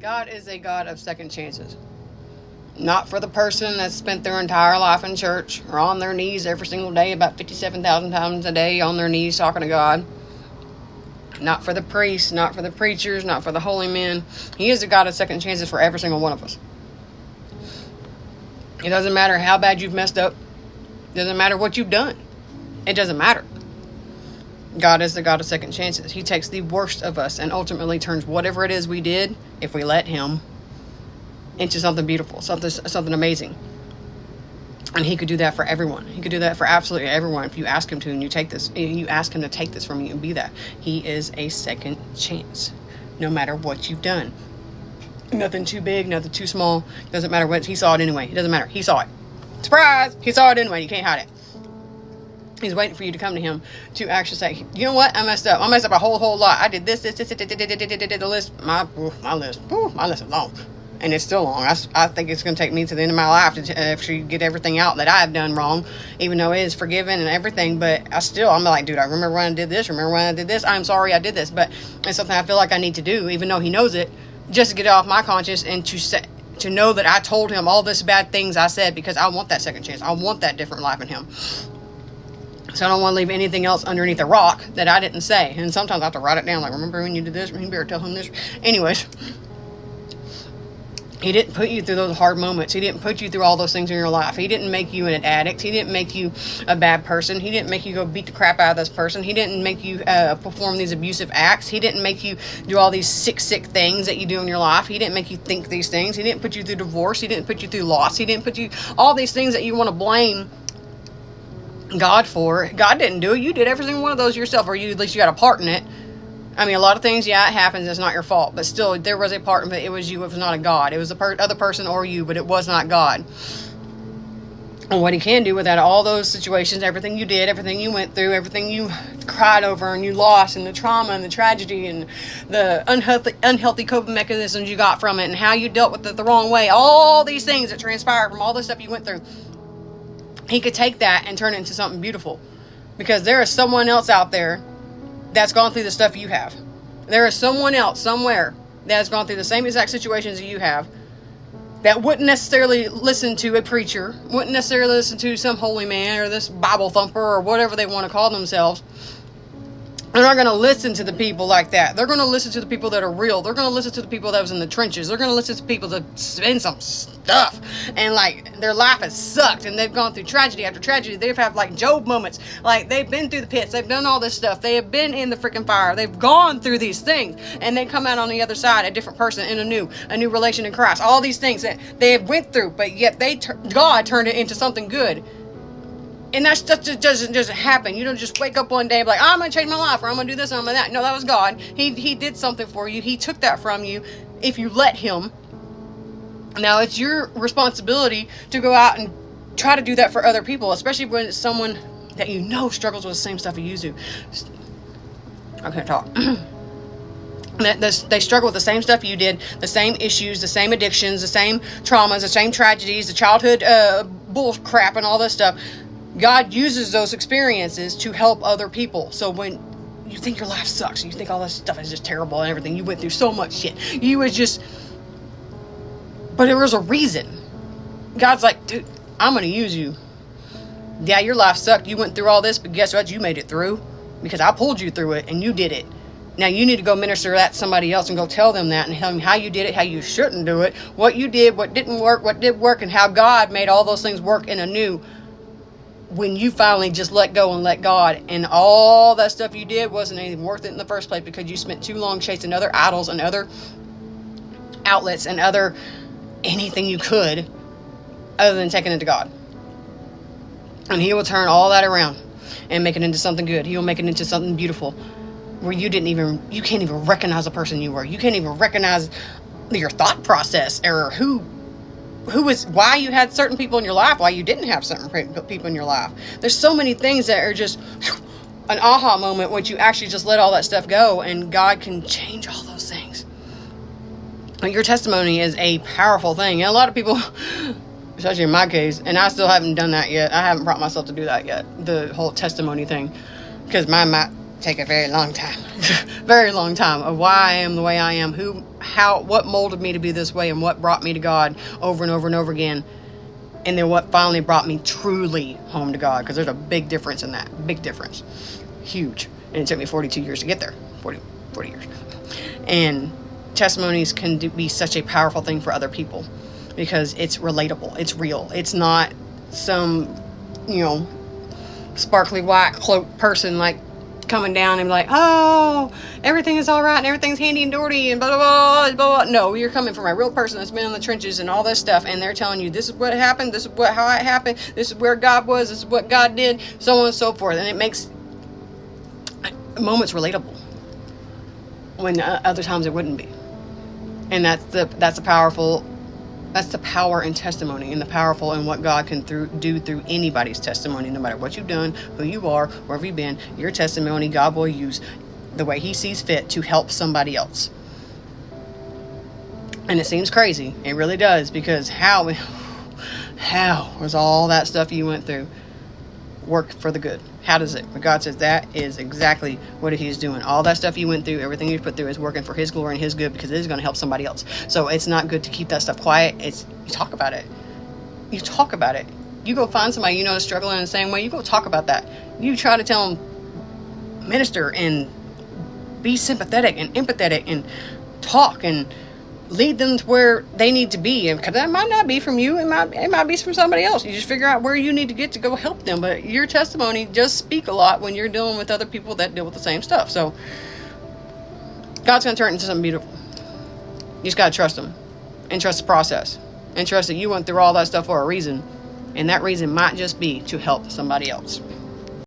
God is a God of second chances. Not for the person that's spent their entire life in church or on their knees every single day, about 57,000 times a day on their knees talking to God. Not for the priests, not for the preachers, not for the holy men. He is a God of second chances for every single one of us. It doesn't matter how bad you've messed up. It doesn't matter what you've done. It doesn't matter. God is the God of second chances. He takes the worst of us and ultimately turns whatever it is we did, if we let him, into something beautiful, something amazing. And he could do that for everyone. He could do that for absolutely everyone if you ask him to, and you ask him to take this from you and be that. He is a second chance, no matter what you've done. Nothing too big, nothing too small. Doesn't matter what. He saw it anyway. It doesn't matter. He saw it. Surprise! He saw it anyway. You can't hide it. He's waiting for you to come to him to actually say, you know what? I messed up. I messed up a whole lot. I did this, the list. My list is long. And it's still long. I think it's going to take me to the end of my life to actually get everything out that I have done wrong, even though it is forgiven and everything. But I'm like, dude, I remember when I did this. Remember when I did this? I'm sorry I did this. But it's something I feel like I need to do, even though he knows it, just to get it off my conscience and to know that I told him all this bad things I said, because I want that second chance. I want that different life in him. So I don't want to leave anything else underneath a rock that I didn't say. And sometimes I have to write it down, like, remember when you did this? You better tell him this. Anyways, he didn't put you through those hard moments. He didn't put you through all those things in your life. He didn't make you an addict. He didn't make you a bad person. He didn't make you go beat the crap out of this person. He didn't make you perform these abusive acts. He didn't make you do all these sick things that you do in your life. He didn't make you think these things. He didn't put you through divorce. He didn't put you through loss. He didn't put you all these things that you want to blame God for. God didn't do it. You did every single one of those yourself, or at least you got a part in it. I mean, a lot of things, yeah, it happens. It's not your fault, but still, there was a part of it. It was you. It was not a God. It was the other person or you, but it was not God. And what he can do with that, all those situations, everything you did, everything you went through, everything you cried over and you lost, and the trauma and the tragedy and the unhealthy coping mechanisms you got from it, and how you dealt with it the wrong way, all these things that transpired from all the stuff you went through, he could take that and turn it into something beautiful. Because there is someone else out there that's gone through the stuff you have. There is someone else somewhere that has gone through the same exact situations that you have, that wouldn't necessarily listen to a preacher, wouldn't necessarily listen to some holy man or this Bible thumper or whatever they want to call themselves. They're not going to listen to the people like that. They're going to listen to the people that are real. They're going to listen to the people that was in the trenches. They're going to listen to people that been some stuff. And like, their life has sucked. And they've gone through tragedy after tragedy. They've had like Job moments. Like, they've been through the pits. They've done all this stuff. They have been in the freaking fire. They've gone through these things. And they come out on the other side, a different person in a new relation in Christ. All these things that they have went through. But yet God turned it into something good. And that stuff just doesn't happen. You don't just wake up one day and be like, I'm going to change my life, or I'm going to do this, and I'm going to that. No, that was God. He did something for you. He took that from you if you let him. Now, it's your responsibility to go out and try to do that for other people, especially when it's someone that you know struggles with the same stuff you do. I can't talk. They struggle with the same stuff you did, the same issues, the same addictions, the same traumas, the same tragedies, the childhood bull crap and all this stuff. God uses those experiences to help other people. So when you think your life sucks, you think all this stuff is just terrible and everything, you went through so much shit, but there was a reason. God's like, dude, I'm going to use you. Yeah, your life sucked. You went through all this, but guess what? You made it through, because I pulled you through it and you did it. Now you need to go minister that to somebody else and go tell them that and tell them how you did it, how you shouldn't do it, what you did, what didn't work, what did work, and how God made all those things work in a new. When you finally just let go and let God, and all that stuff you did wasn't anything worth it in the first place, because you spent too long chasing other idols and other outlets and other anything you could other than taking it to God. And he will turn all that around and make it into something good. He will make it into something beautiful, where you can't even recognize the person you were. You can't even recognize your thought process, or why you had certain people in your life, why you didn't have certain people in your life. There's so many things that are just an aha moment once you actually just let all that stuff go, and God can change all those things. Your testimony is a powerful thing. And a lot of people, especially in my case, and I still haven't done that yet. I haven't brought myself to do that yet, the whole testimony thing, because my take a very long time, very long time of why I am the way I am, what molded me to be this way, and what brought me to God over and over and over again. And then what finally brought me truly home to God, because there's a big difference in that. Big difference. Huge. And it took me 42 years to get there. 40 years. And testimonies can be such a powerful thing for other people, because it's relatable. It's real. It's not some, sparkly white cloaked person like coming down and like, oh, everything is all right and everything's handy and dory and blah, blah, blah, blah, blah. No, you're coming from a real person that's been in the trenches and all this stuff, and they're telling you this is what happened, this is how it happened, this is where God was, this is what God did, so on and so forth. And it makes moments relatable when other times it wouldn't be. And that's the power in testimony, and the powerful in what God can do through anybody's testimony. No matter what you've done, who you are, wherever you've been, your testimony God will use the way he sees fit to help somebody else. And it seems crazy. It really does, because how was all that stuff you went through work for the good? How does it? But God says that is exactly what he's doing. All that stuff you went through, everything you put through, is working for his glory and his good, because it is going to help somebody else. So it's not good to keep that stuff quiet. You talk about it. You talk about it. You go find somebody that's struggling in the same way. You go talk about that. You try to tell them, minister and be sympathetic and empathetic and talk and lead them to where they need to be. And because that might not be from you, it might be from somebody else. You just figure out where you need to get to go help them. But your testimony does speak a lot when you're dealing with other people that deal with the same stuff. So God's going to turn it into something beautiful. You just got to trust him, and trust the process, and trust that you went through all that stuff for a reason, and that reason might just be to help somebody else.